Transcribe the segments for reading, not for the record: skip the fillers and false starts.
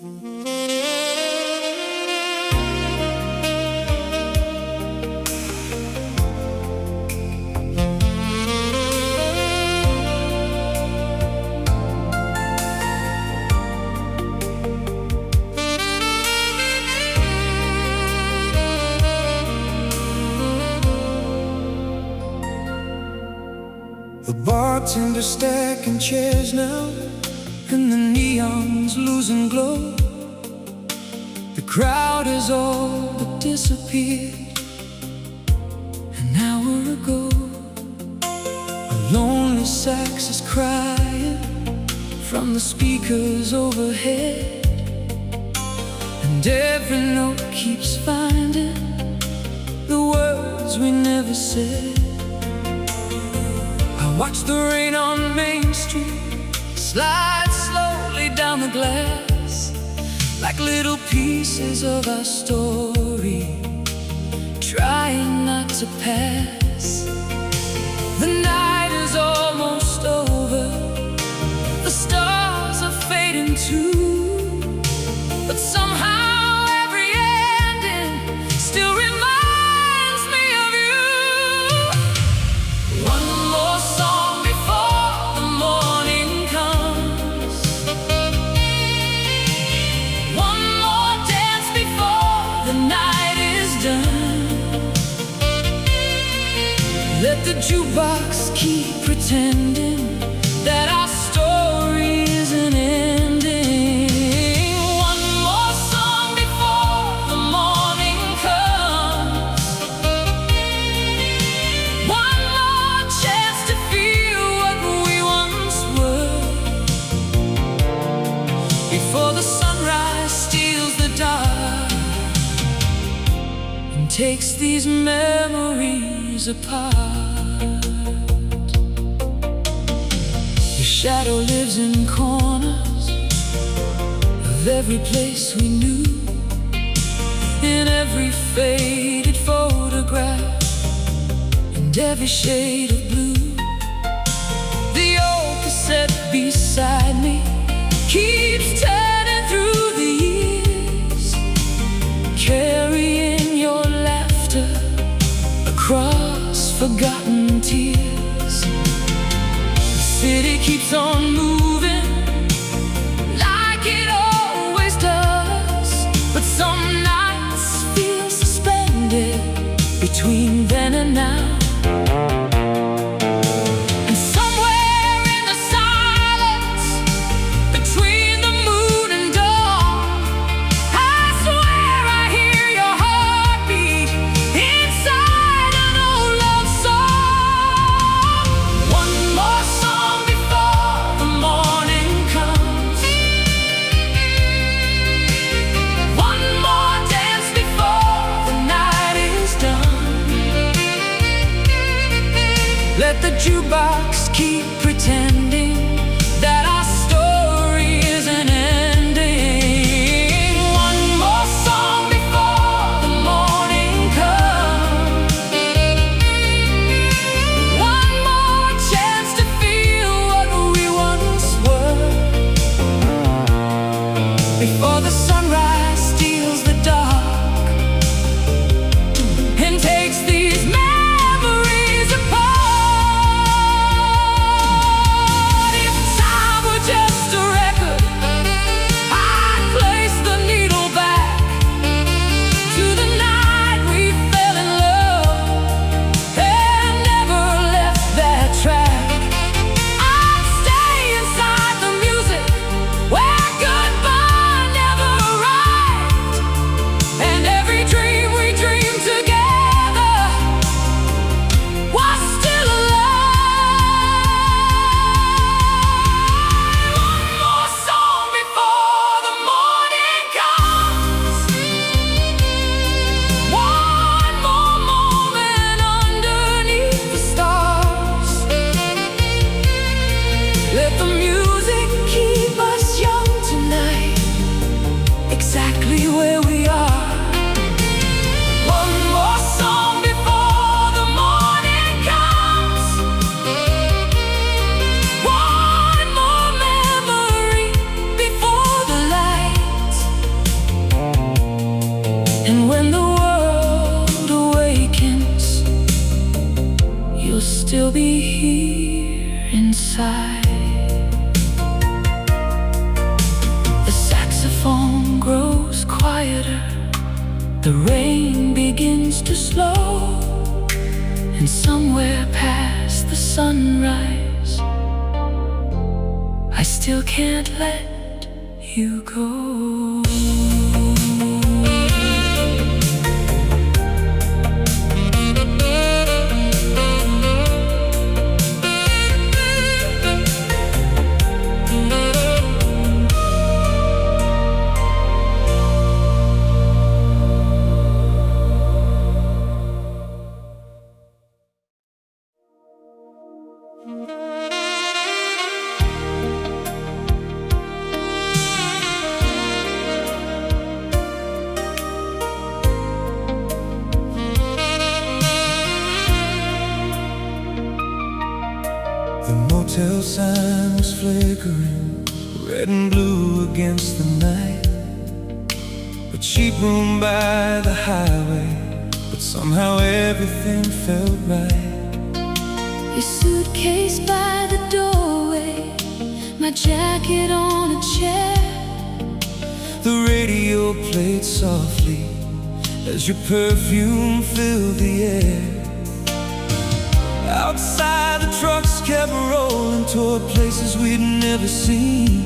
The bartender stacking chairs now, and the neon's losing glow. The crowd has all but disappeared an hour ago. A lonely sax is crying from the speakers overhead, and every note keeps finding the words we never said. I watch the rain on Main Street slide slowly down the glass, like little pieces of our story, trying not to pass. The night is almost over, the stars are fading too, but somehow every ending still reminds me of you. One more song before the morning comes, one more dance before the night is done. Let the jukebox keep pretending that our story isn't ending. One more song before the morning comes, one more chance to feel what we once were, before the sunrise steals the dark and takes these memories apart. Your shadow lives in corners of every place we knew, in every faded photograph and every shade of blue. The old cassette beside me keeps turning through the years, carrying your laughter across forgotten tears. The city keeps on moving like it always does, but some nights feel suspended between then and now. And somewhere in the silence between the moon and dawn, I swear I hear your heartbeat inside an old love song. One more song before the still be here inside. The saxophone grows quieter, the rain begins to slow, and somewhere past the sunrise, I still can't let you go. The motel sign was flickering, red and blue against the night. A cheap room by the highway, but somehow everything felt right. Your suitcase by the doorway, my jacket on a chair. The radio played softly as your perfume filled the air. Outside, the trucks kept rolling toward places we'd never seen.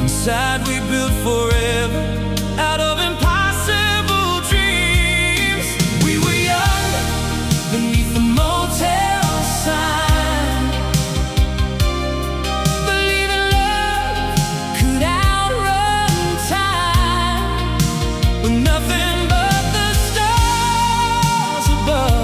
Inside, we built forever out of impossible dreams. We were young beneath the motel sign, believing love could outrun time, with nothing but the stars above.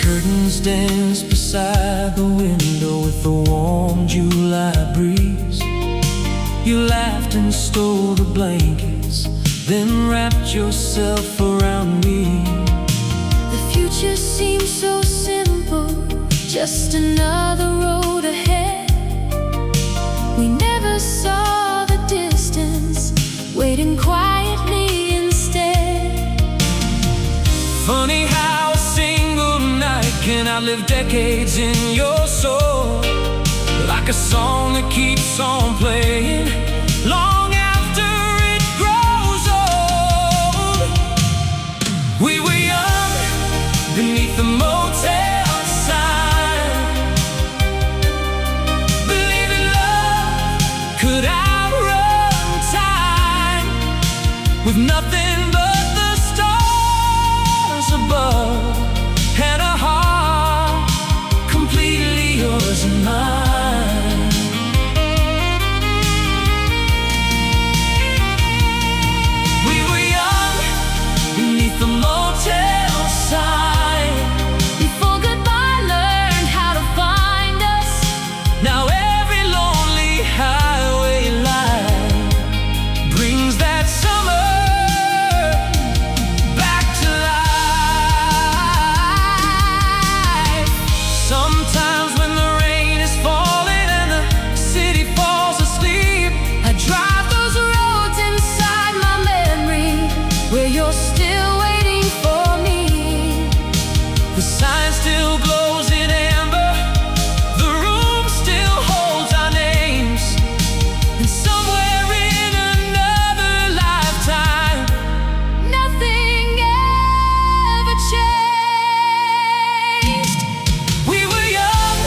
Curtains danced beside the window with the warm July breeze. You laughed and stole the blankets, then wrapped yourself around me. The future seemed so simple, just another road ahead. We never saw the distance, waiting quietly instead. Funny how a single night can outlive decades in your soul, like a song that keeps on playing long after it grows old. We were young beneath the motel sign, believing love could outrun time, with nothing but the stars above, and a heart completely yours and mine. We were young beneath the motel sign, before goodbye learned how to find us. now every lonely highway line brings that summer back to life. Sometimes when the rain is falling and the city falls asleep, I drive those roads inside my memory, where you're still waiting for me. the sign still glows in amber, the room still holds our names, and somewhere in another lifetime, Nothing ever changed. we were young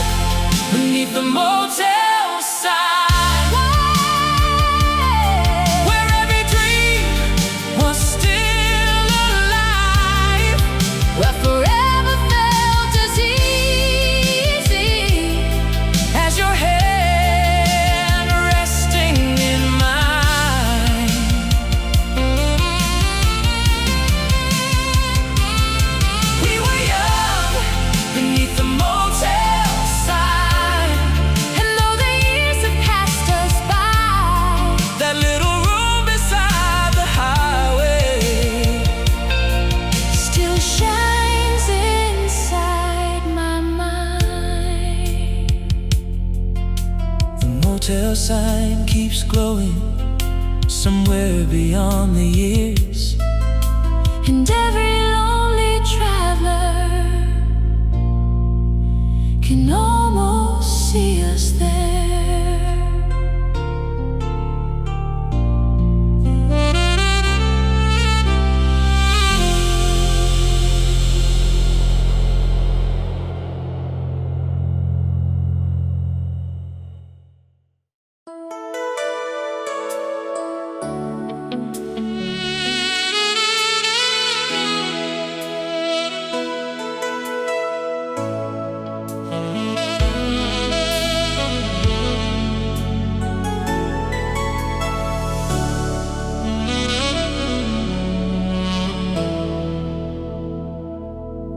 beneath the motel sign, where every dream was still alive. motel sign keeps glowing somewhere beyond the years. And every lonely traveler can almost see us there.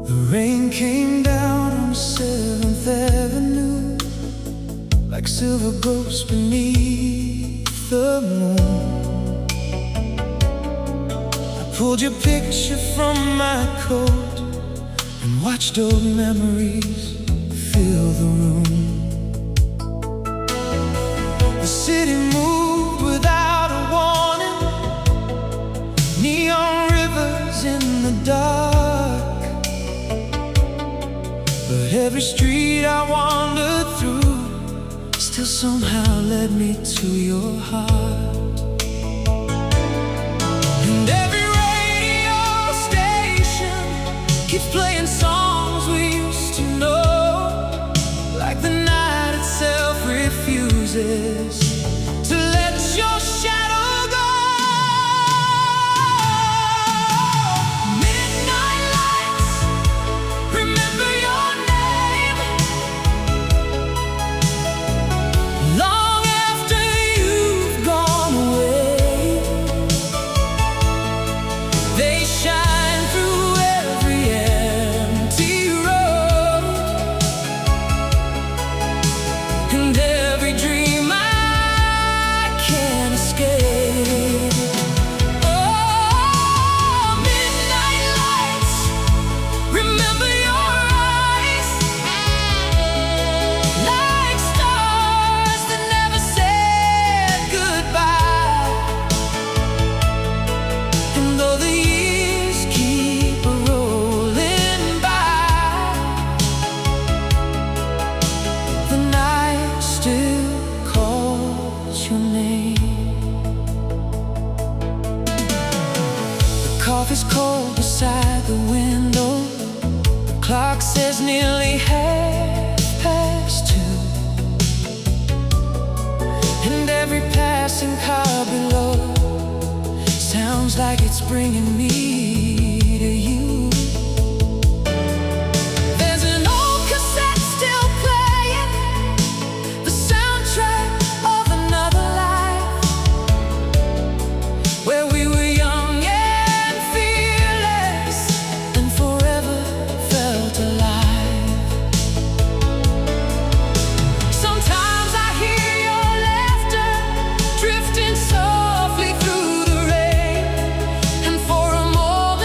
The rain came down on 7th Avenue like silver ghosts beneath the moon. I pulled your picture from my coat and watched old memories fill the room. The city moved without a warning, neon rivers in the dark. But every street I wandered through still somehow led me to your heart. And every radio station keeps playing songs we used to know, like the night itself refuses to let your shadow go. Midnight lights, remember your name. Long after you've gone away, they shine through every empty road and every dream I can't escape. Oh, midnight lights, remember your eyes, like stars that never said goodbye. And though the years keep rolling by, the night still calls your name. The coffee's cold beside the window. The clock says nearly 2:30. And every passing car below sounds like it's bringing me to you. There's an old cassette still playing, the soundtrack of another life, where we were young and fearless and forever felt alive. Sometimes I hear your laughter drifting softly through the rain, and for a moment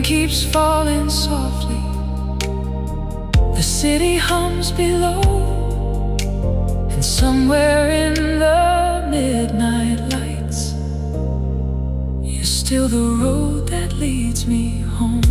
keeps falling softly. The city hums below, and somewhere in the midnight lights, you're still the road that leads me home.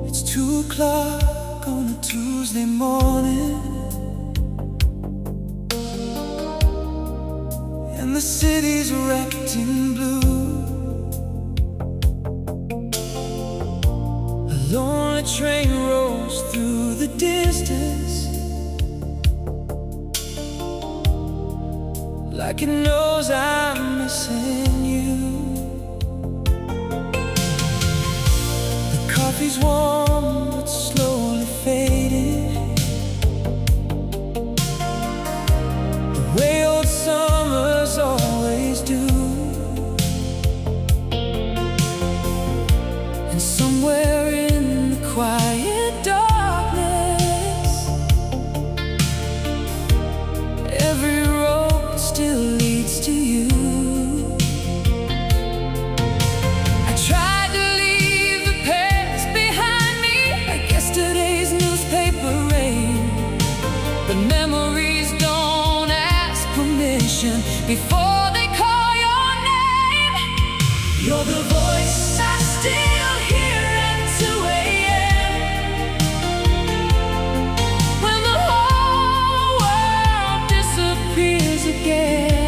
It's 2 o'clock on a Tuesday morning, and the city's wrapped in blue. A lonely train rolls through the distance, like it knows I'm missing you. The coffee's warm but slowly fading, the way old summers always do. And somewhere in the quiet darkness, every road still leads to you. I tried to leave the past behind me, like yesterday's newspaper rain, but memories don't ask permission before they call your name. You're the voice I still hear at 2 a.m. when the whole world disappears again.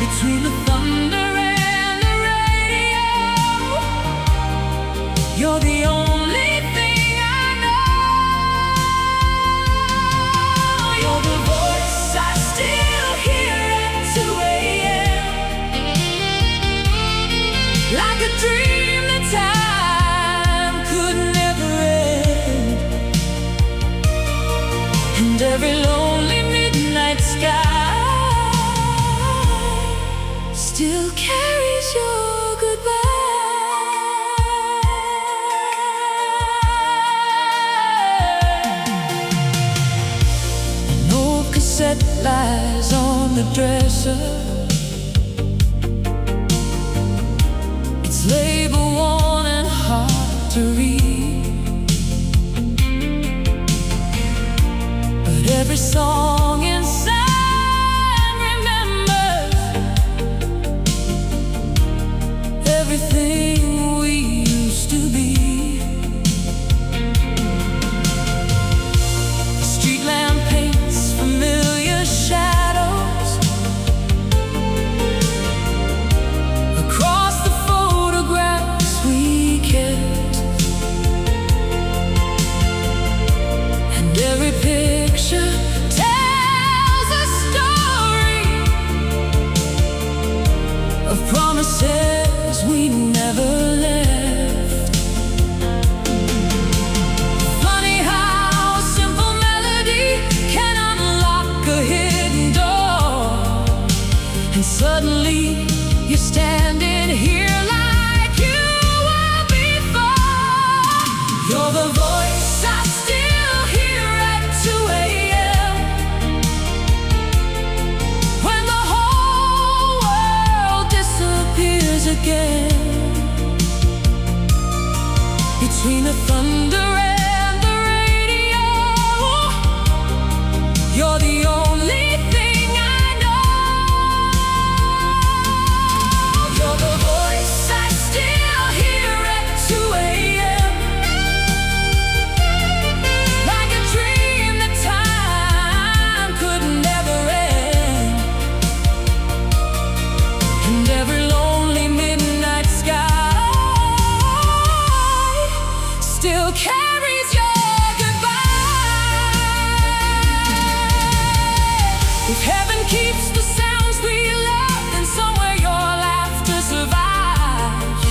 Between the thunder and the radio, you're the only thing I know. You're the voice I still hear at 2 a.m. like a dream that time could never end. And every lonely midnight sky still carries your goodbye. An old cassette lies on the dresser, its label worn and hard to read, but every song inside remembers everything we used to be. The street lamp paints familiar shadows across the photographs we kept, and every picture tells a story of promises we never left. Funny how a simple melody can unlock a hidden door, and suddenly you're standing here like you were before. You're the voice I still hear at 2 a.m. when the whole world disappears again. Between the thunder and the radio, you're the only thing I know. You're the voice I still hear at 2 a.m. like a dream that time could never end. And every lonely midnight sky still carries your goodbye. If heaven keeps the sounds we love, then somewhere your laughter survives.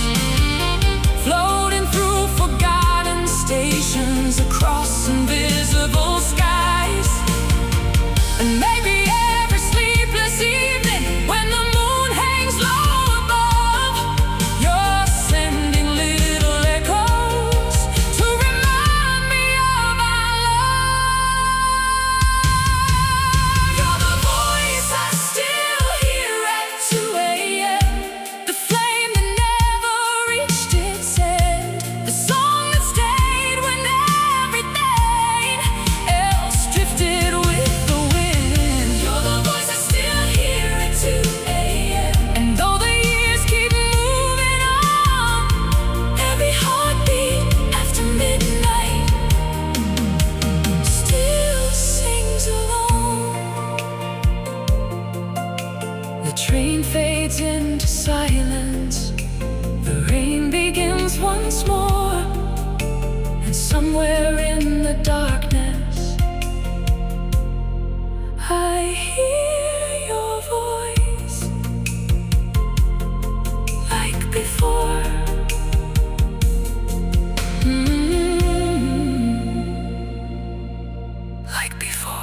train fades into silence. The rain begins once more, and somewhere in the darkness I hear your voice like before. Like before.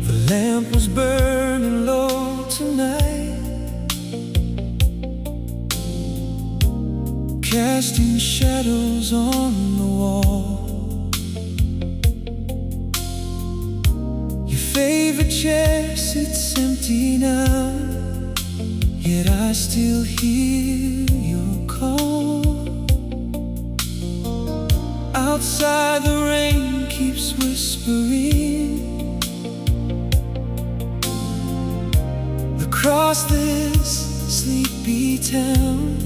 The lamp was burning low tonight, casting shadows on the wall. Your favorite chair sits empty now, yet I still hear your call. Outside the rain keeps whispering across this sleepy town,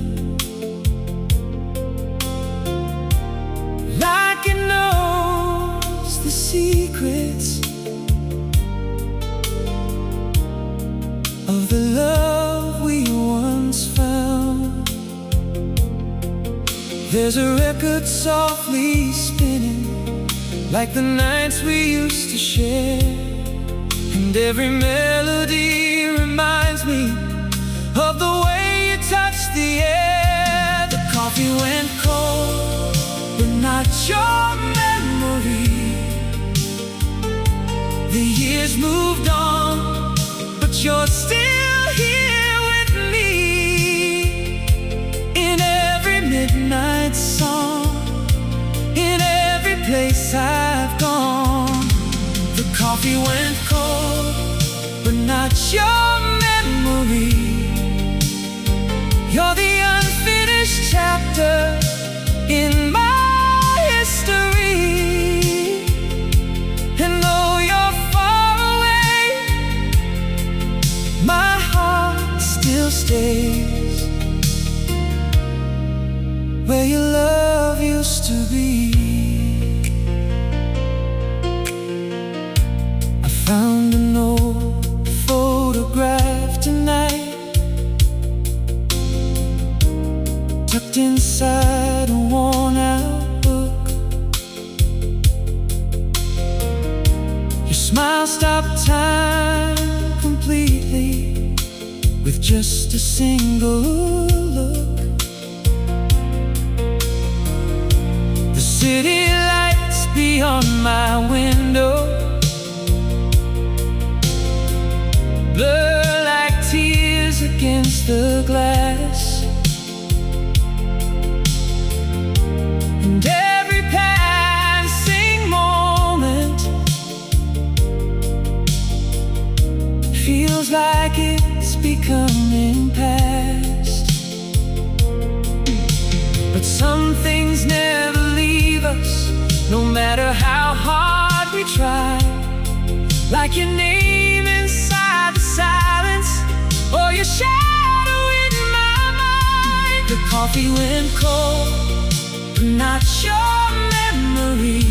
like it knows the secrets of the love we once found. There's a record softly spinning, like the nights we used to share, and every melody reminds me of the way you touched the air. The coffee went cold, but not your memory. The years moved on, but you're still here with me. In every midnight song, in every place I've gone. The coffee went cold, but not your memory. You're the unfinished chapter in my history. And though you're far away, my heart still stays where your love used to be. I found an old photograph tonight, tucked inside a worn-out book. Your smile stopped time completely with just a single look. The city lights beyond my window blur like tears against the glass, and every passing moment feels like it's becoming past. But some things never leave us, no matter how hard we try, like your name inside the silence, or your shadow in my mind. The coffee went cold, but not your memory.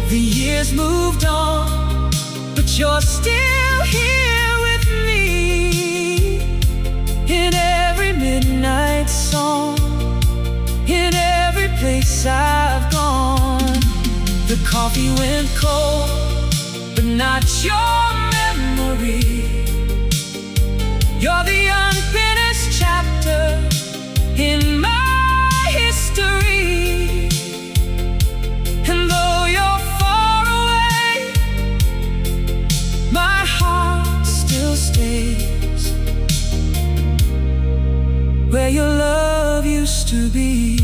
The years moved on, but you're still here with me. In every midnight song, in every place I've gone. The coffee went cold, but not your memory. You're the unfinished chapter in my history. And though you're far away, my heart still stays where your love used used to be.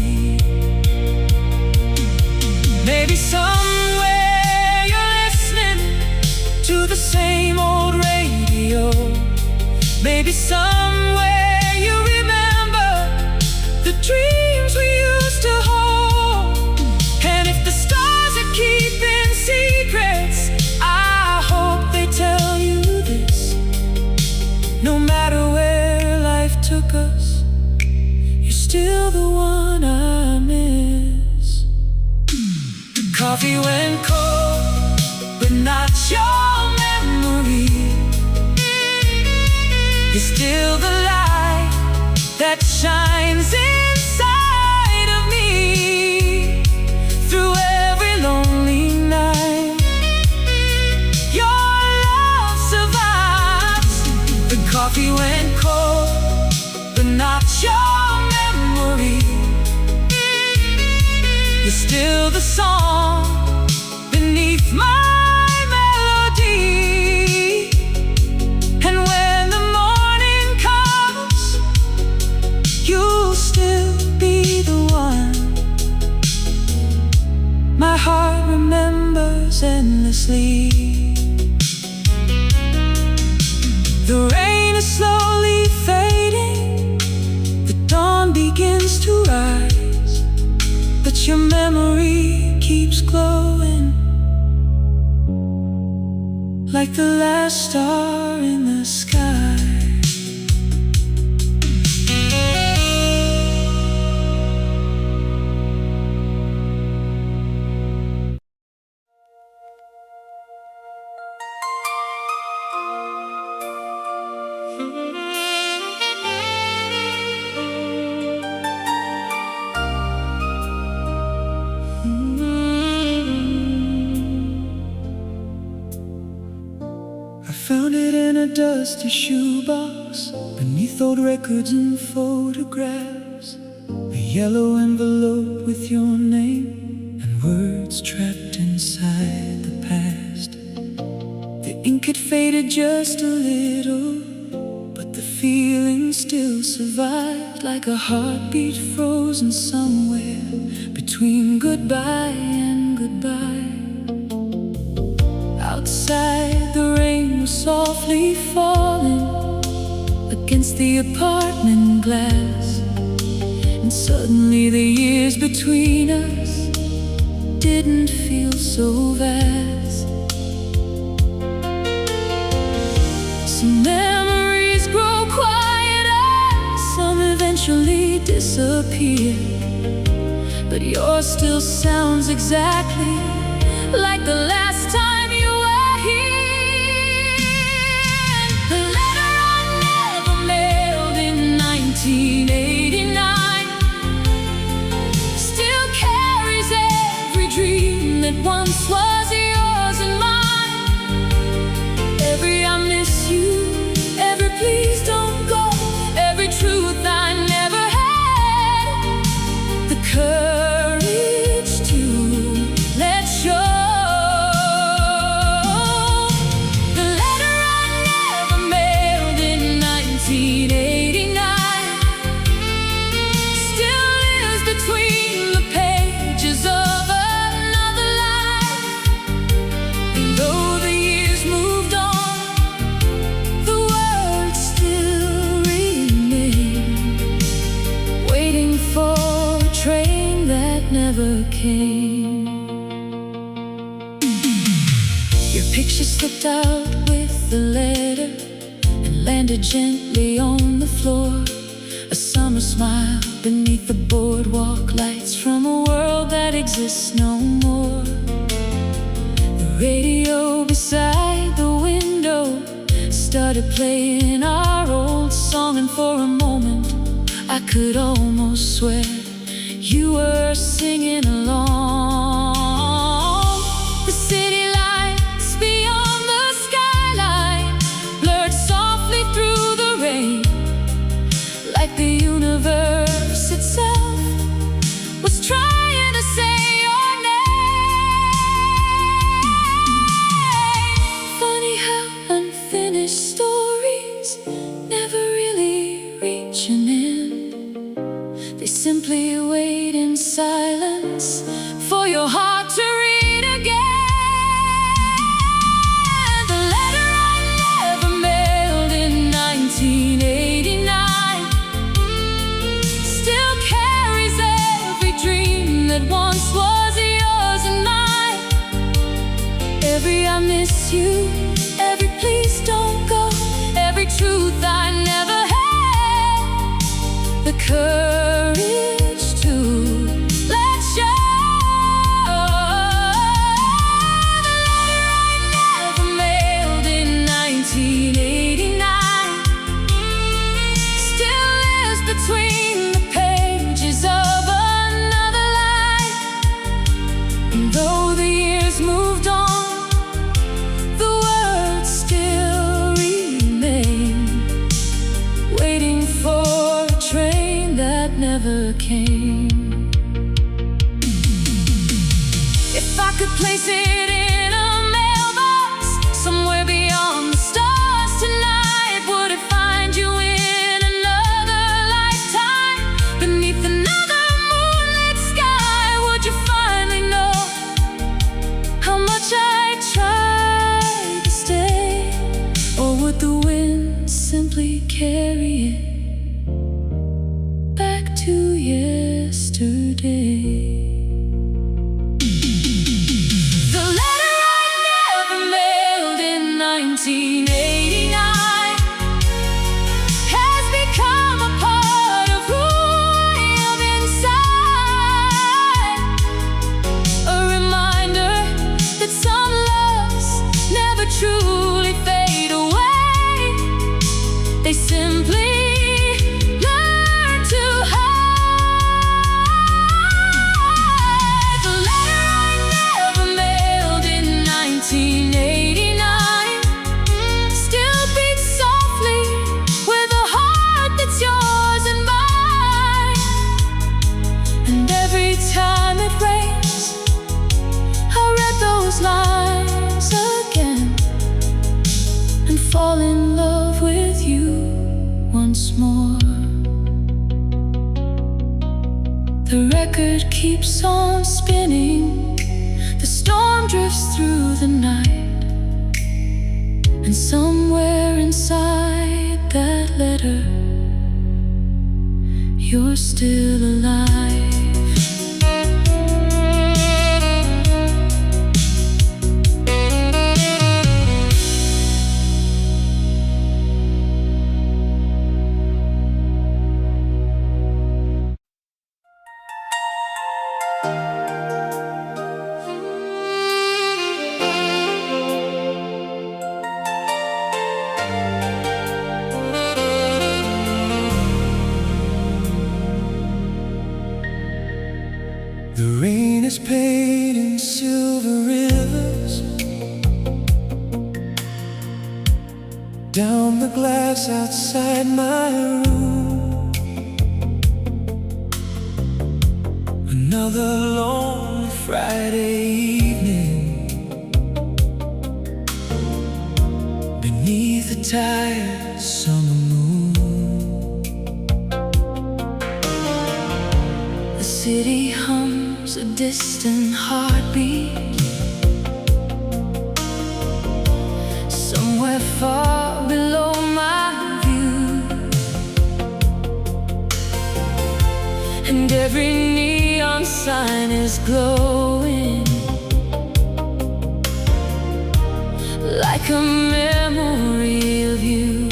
Maybe somewhere you're listening to the same old radio. Maybe somewhere you remember the dreams we used to hold. And if the stars are keeping secrets, I hope they tell you this: no matter where life took us, you're still the one I miss. Coffee went cold, but not your memory. You're still the light that shines inside of me. Through every lonely night, your love survives. The coffee went cold, but not your memory. You're still the song beneath my melody. And when the morning comes, you'll still be the one my heart remembers endlessly. The rain is slowly fading, the dawn begins to rise, but your memory keeps glowing like the last star in the sky. I found it in a dusty shoebox, beneath old records and photographs. A yellow envelope with your name and words trapped inside the past. The ink had faded just a little, but the feeling still survived, like a heartbeat frozen somewhere between goodbye and goodbye. Outside, the rain was softly falling against the apartment glass, and suddenly the years between us didn't feel so vast. Some memories grow quieter, some eventually disappear, but yours still sounds exactly like the last time you were here. The letter I never mailed in 1989 still carries every dream that once was yours and mine. Every I miss you, every please don't go, every truth I never had the courage to let show. The letter I never mailed in 1989 still lives between the pages of another life. And though the years moved on, the words still remain, waiting for a train that never came. Your picture slipped out with the letter and landed gently on the floor. A summer smile beneath the boardwalk lights from a world that exists no more. The radio beside the window started playing our old song, and for a moment I could almost swear you were singing along. The city lights beyond the skyline blurred softly through the rain, like the universe itself was trying to say your name. Funny how unfinished stories simply wait in silence for your heart to read again. The letter I never mailed in 1989 still carries every dream that once was yours and mine. Every I miss you, every please don't go, every truth I never had the courage to let show. The letter I never mailed in 1989 still lives between the pages of another life. And though the years moved on, the words still remain, waiting for a train that never came. If I could place it in a mailbox somewhere beyond the stars tonight, would it find you in another lifetime, beneath another moonlit sky? Would you finally know how much I tried to stay? Or would the wind simply carry it back to yesterday? The letter I never mailed in 1989 has become a part of who I am inside, a reminder that some loves never truly fade away. They simply learn to hide. The letter I never mailed in 1989 still beats softly with a heart that's yours and mine. And every time it rains, I read those lines again and fall in love with you once more. The record keeps on spinning, the storm drifts through the night, and somewhere inside that letter, you're still alive. The rain is painting silver rivers down the glass outside my room. Another long Friday evening beneath a tired summer moon. The city hums a distant heartbeat somewhere far below my view, and every neon sign is glowing like a memory of you.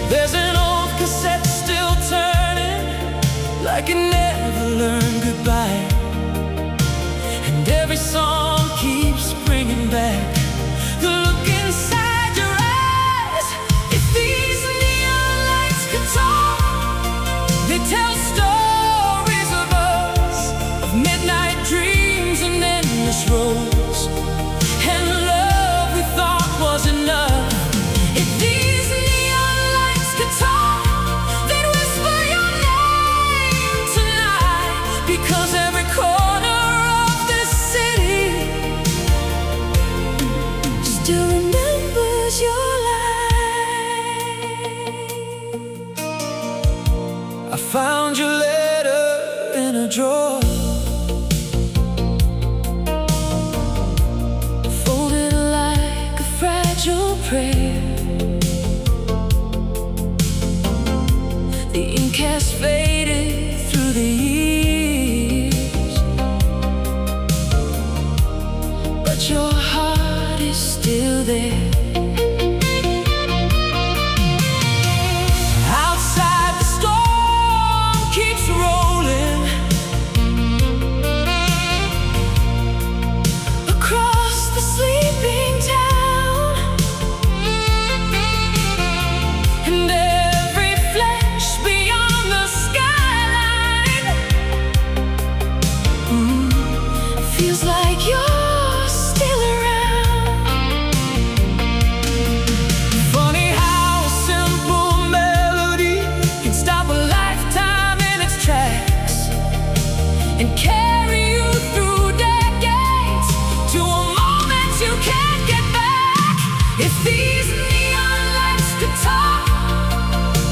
There's an old cassette still turning like it never learned goodbye, and every song keeps bringing back the look inside your eyes. If these neon lights could talk, they tell stories of us, of midnight dreams and endless roads, and love we thought was enough. If these neon lights could talk, they'd whisper your name tonight. I found your letter in a drawer, folded like a fragile prayer. The ink has faded through the years, but your heart is still there. Outside the storm keeps rolling, across the sleeping town, and every flash beyond the skyline feels like you're still around. funny how a simple melody can stop a lifetime in its tracks And carry you through decades to a moment you can't get back. If these neon lights could talk,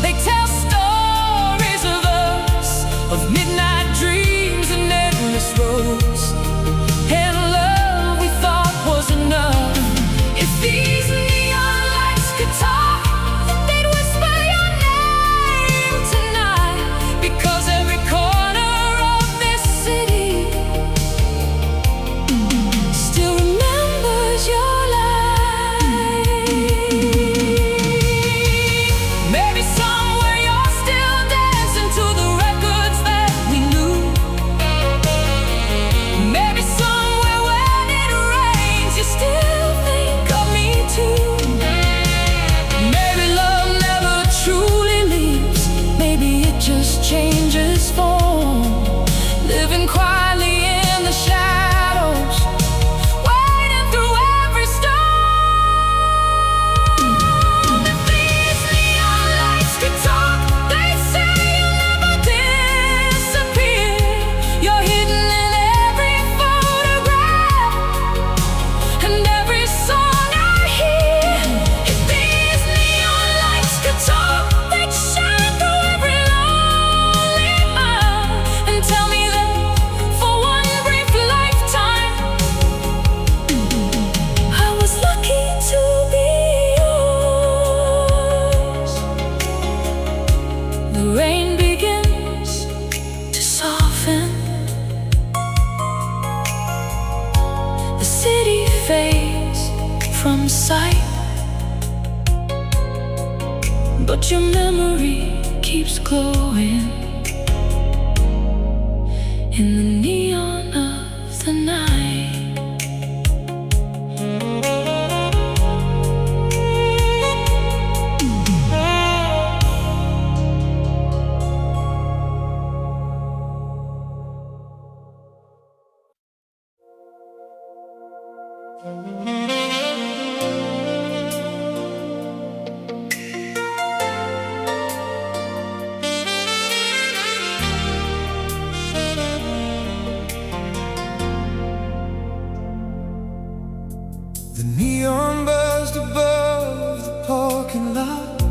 they tell stories of us, of midnight dreams and endless roads, and love we thought was enough. If these neon lights could talk, they'd whisper your name tonight, because every corner of this city still remembers your light. Maybe somewhere you're still dancing to the records that we knew. Maybe somewhere when it rains you still think of me too. Maybe love never truly leaves, maybe it just changes form, living quietly in the shadows, waiting through every storm. If these neon lights could talk, they'd say you'll never disappear. You're hidden in every photograph and every song I hear. If these neon lights could talk, they'd shine through every lonely mile and tell me that for one brief lifetime I was lucky to be yours. The rain begins to soften, the city fades from sight, but your memory keeps glowing in the neon of the night. The neon buzzed above the parking lot,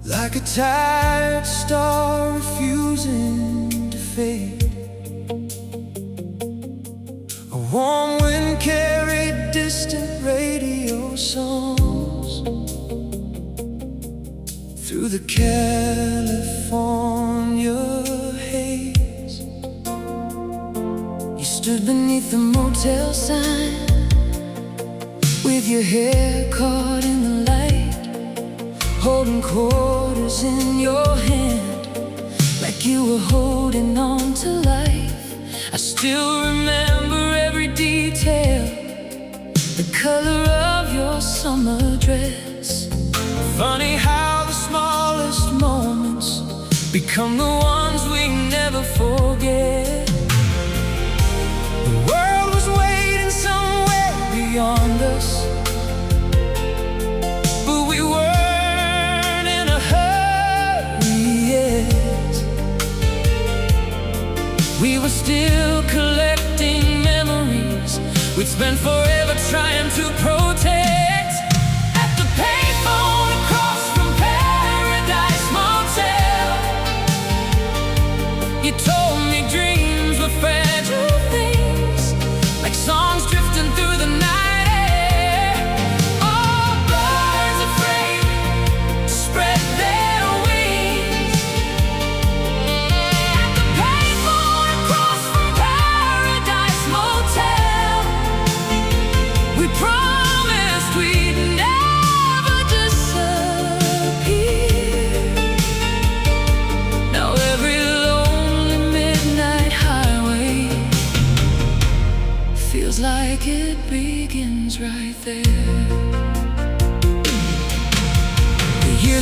like a tired star refusing to fade. A warm wind carried distant radio songs through the California haze. You stood beneath the motel sign, with your hair caught in the light, holding quarters in your hand, like you were holding on to life. I still remember every detail, the color of your summer dress. Funny how the smallest moments become the ones we never forget. The world was waiting somewhere beyond us, but we weren't in a hurry yet. We were still collecting memories we'd spend forever trying to protect. At the payphone across from Paradise Motel,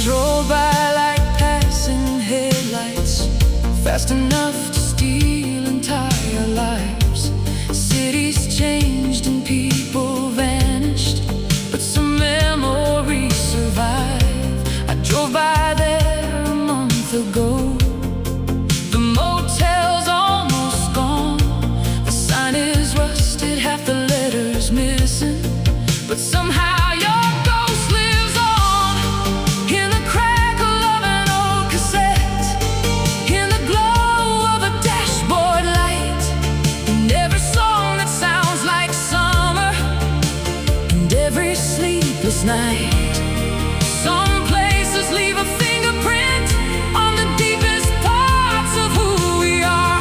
Trains roll by like passing headlights, fast enough to steal entire lives. Cities changed and people vanished, but some memories survive. I drove by there a month ago. The motel's almost gone. The sign is rusted, half the letters missing, but somehow your ghost lives on in the crackle of an old cassette, in the glow of a dashboard light, in every song that sounds like summer, and every sleepless night. Some places leave a fingerprint on the deepest parts of who we are,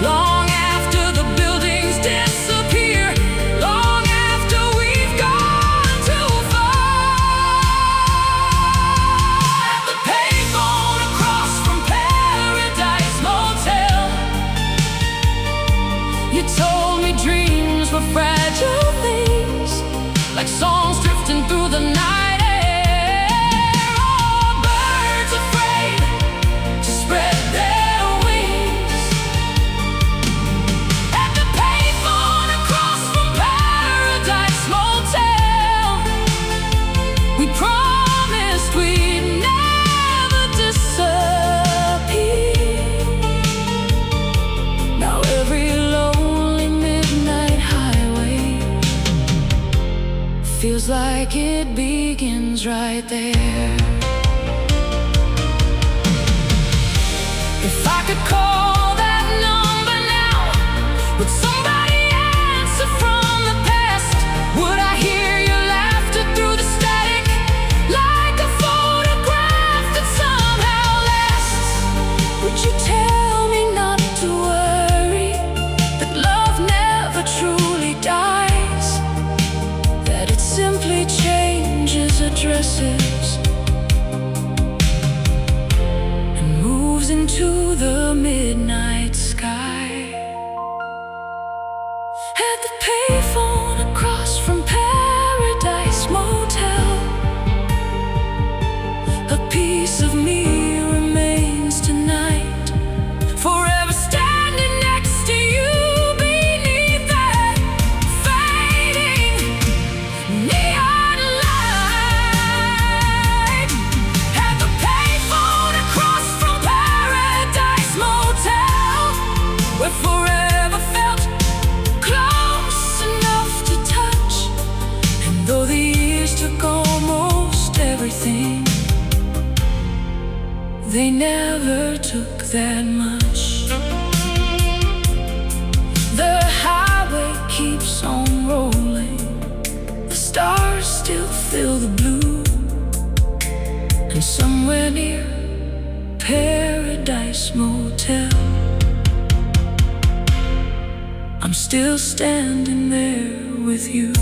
long after the buildings disappear, long after we've gone too far. At the payphone across from Paradise Motel, you told me dreams were fragile things, like songs drifting through the night air. Oh, birds afraid to spread their wings. At the payphone across from Paradise Motel, we promised we'd never disappear. Now every lonely midnight highway feels like it begins right there. If I could call that number now, would somebody answer from the past? Would I hear your laughter through the static, like a photograph that somehow lasts? Would you tell me not to worry, that love never truly dies, that it simply changes addresses and moves into the midnight sky? At the payphone across from Paradise Motel, a piece of me remains tonight, forever standing next to you beneath that fading neon light. At the payphone across from Paradise Motel, where forever felt close enough to touch, and though the years took almost everything, they never took that much. The highway keeps on rolling, the stars still fill the blue, and somewhere near Paradise Motel, I'm still standing there with you.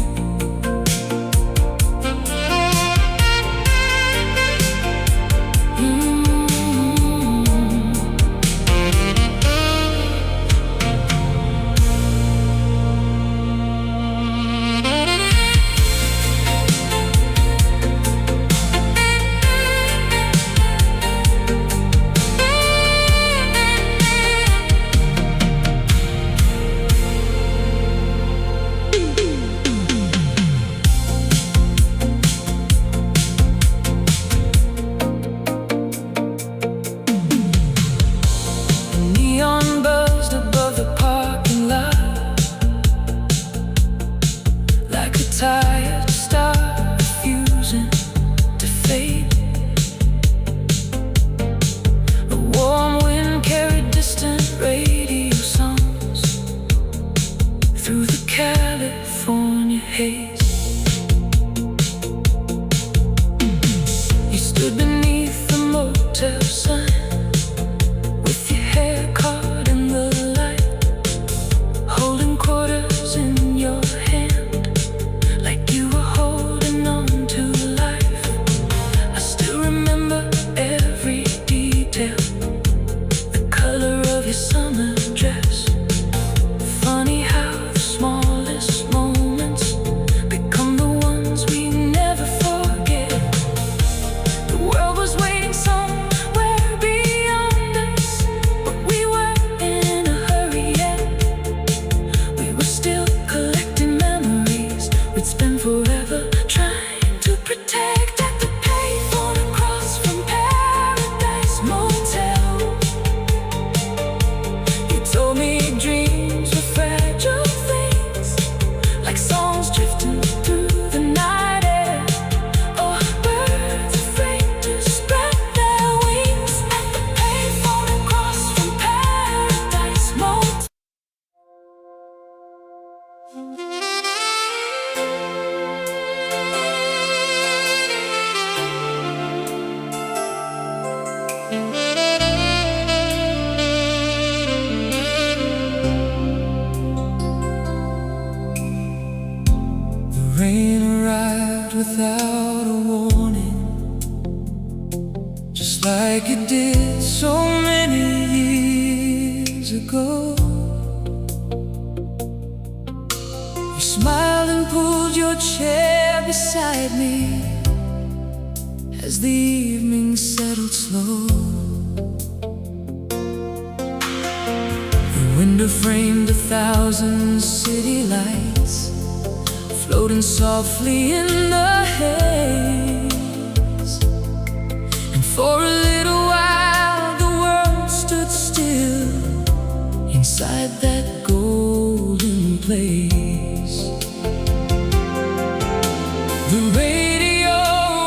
like it did so many years ago. You smiled and pulled your chair beside me as the evening settled slow. The window framed 1,000 city lights floating softly in the haze. And for a little while the world stood still inside that golden place. The radio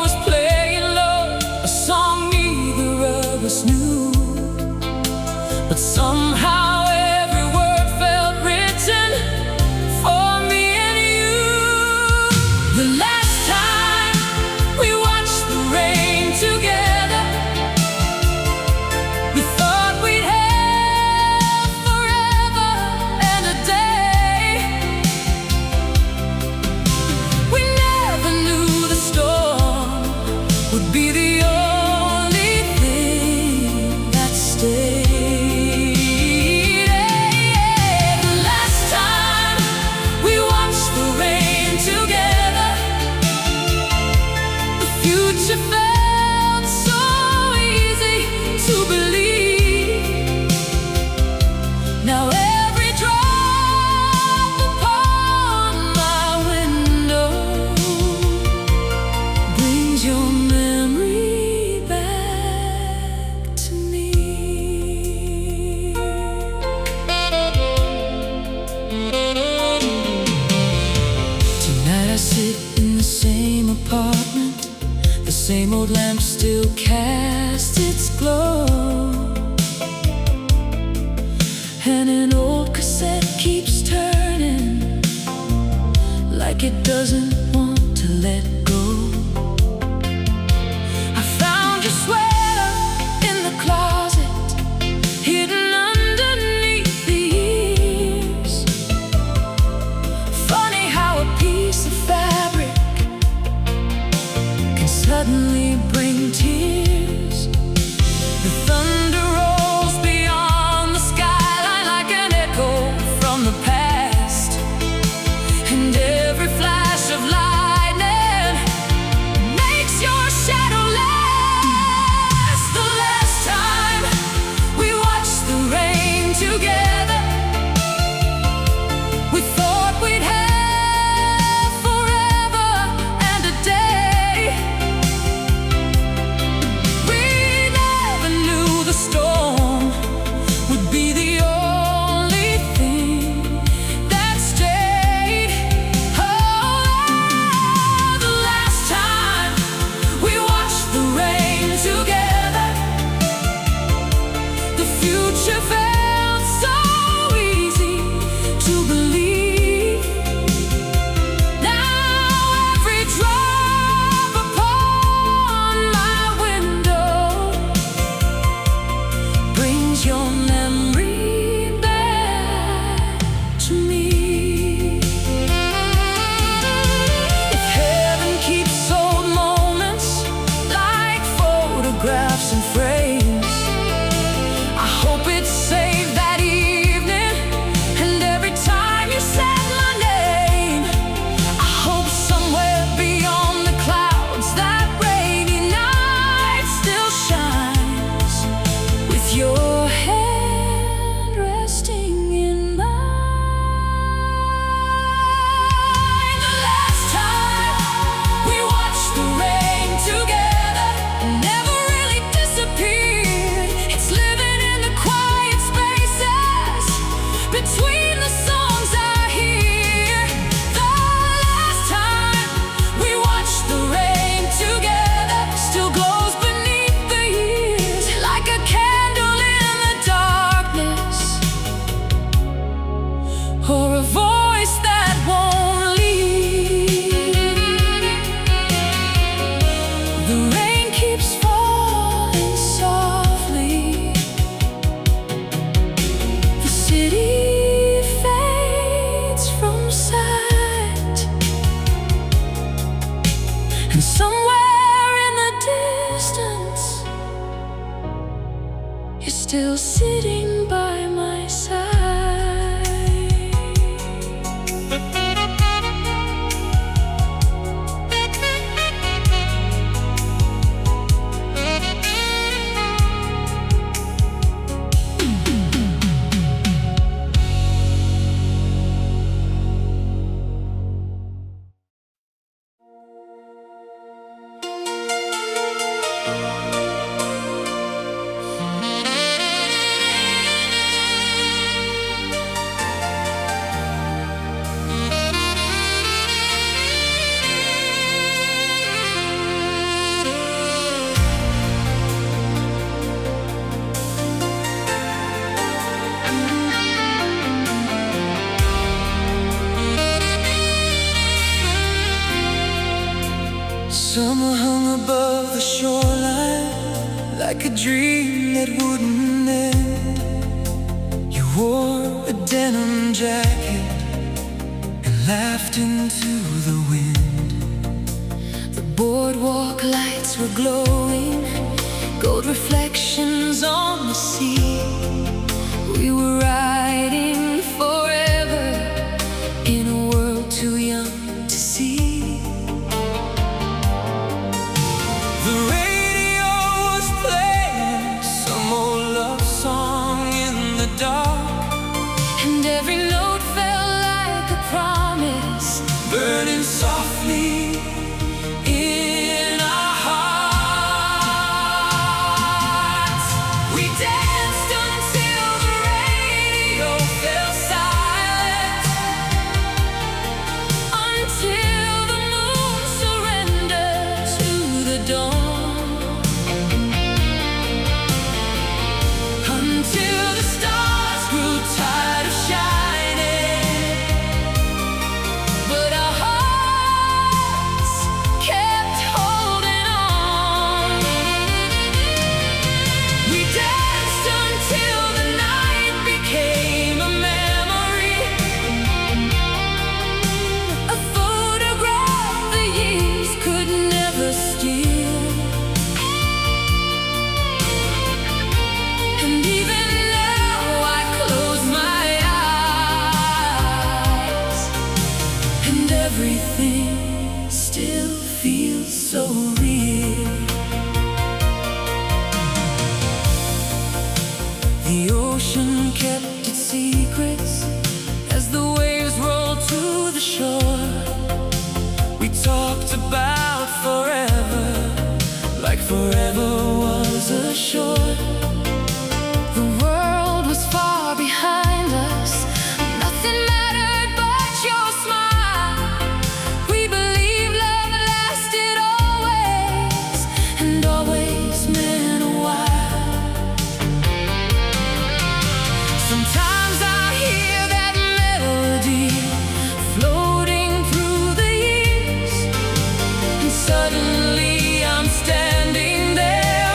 was playing low, a song neither of us knew, but somehow would be the only thing that stayed. The last time we watched the rain together, the future felt so easy to believe. Now every drop upon my window brings your apartment, the same old lamp still casts its glow, and an old cassette keeps turning like it doesn't want to let go. I found your sweater in the closet, hidden underneath the years. Funny how a piece of fabric suddenly bring tears. The thunder rolls beyond the skyline like an echo from the past, and every flash of lightning makes your shadow last. The last time we watched the rain together, we thought we'd have forever and a day. Storm would be the only thing that stayed. Oh, the last time we watched the rain together, the future felt so easy to believe. Now every drop upon my window brings your memory back to me. If heaven keeps old moments like photographs and frames, I hope it's saved that evening, and every time you said my name, I hope somewhere beyond the clouds that rainy night still shines with your hand resting in mine. The last time we watched the rain together never really disappeared. It's living in the quiet spaces between the songs I hear. The last time we watched the rain together still glows beneath the years like a candle in the darkness, or a voice that won't leave. The rain keeps falling softly, the city fades from sight, and somewhere in the distance still sitting by my side. Summer hung above the shoreline like a dream that wouldn't end. You wore a denim jacket and laughed into the wind. The boardwalk lights were glowing, gold reflections on the sea. We were riding forever in a world too young to see. The radio was playing some old love song in the dark, And every note felt like a promise, burning softly in our hearts. we danced until the radio fell silent, until the moon surrendered to the dawn, until the stars grew tired of shining, but our hearts kept holding on. We danced until the night became a memory, a photograph the years could never steal. And even now I close my eyes, and everything still feels so real. The ocean kept its secrets as the waves rolled to the shore. We talked about forever, like forever was a shore. The world was far behind us, nothing mattered but your smile. We believed love lasted always, and always meant a while. Sometimes I hear that melody floating through the years, and suddenly I'm standing there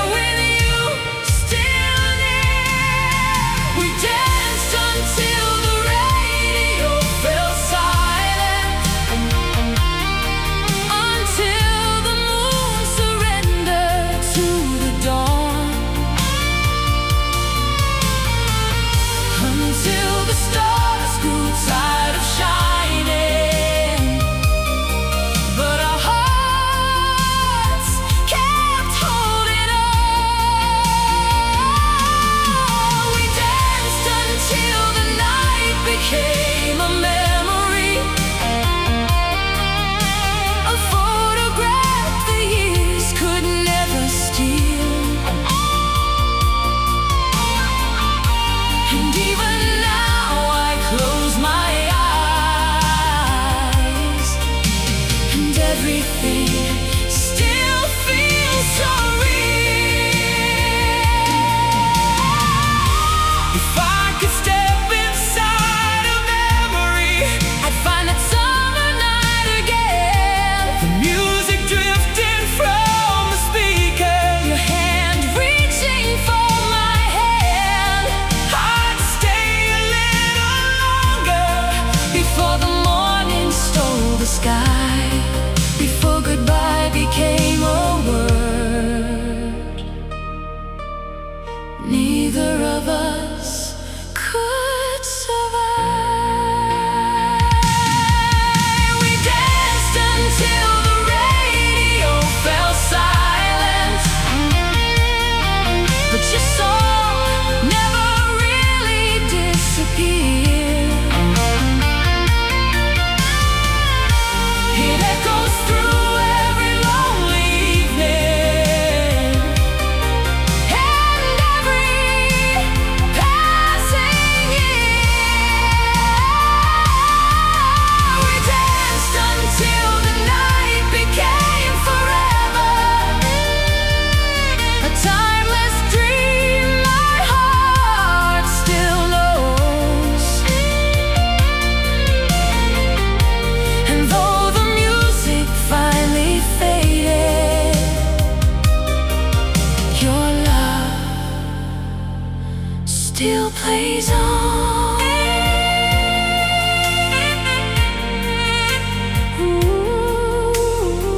still plays on.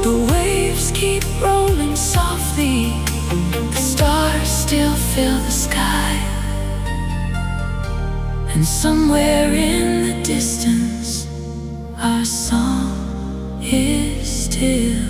The waves keep rolling softly, the stars still fill the sky, and somewhere in the distance our song is still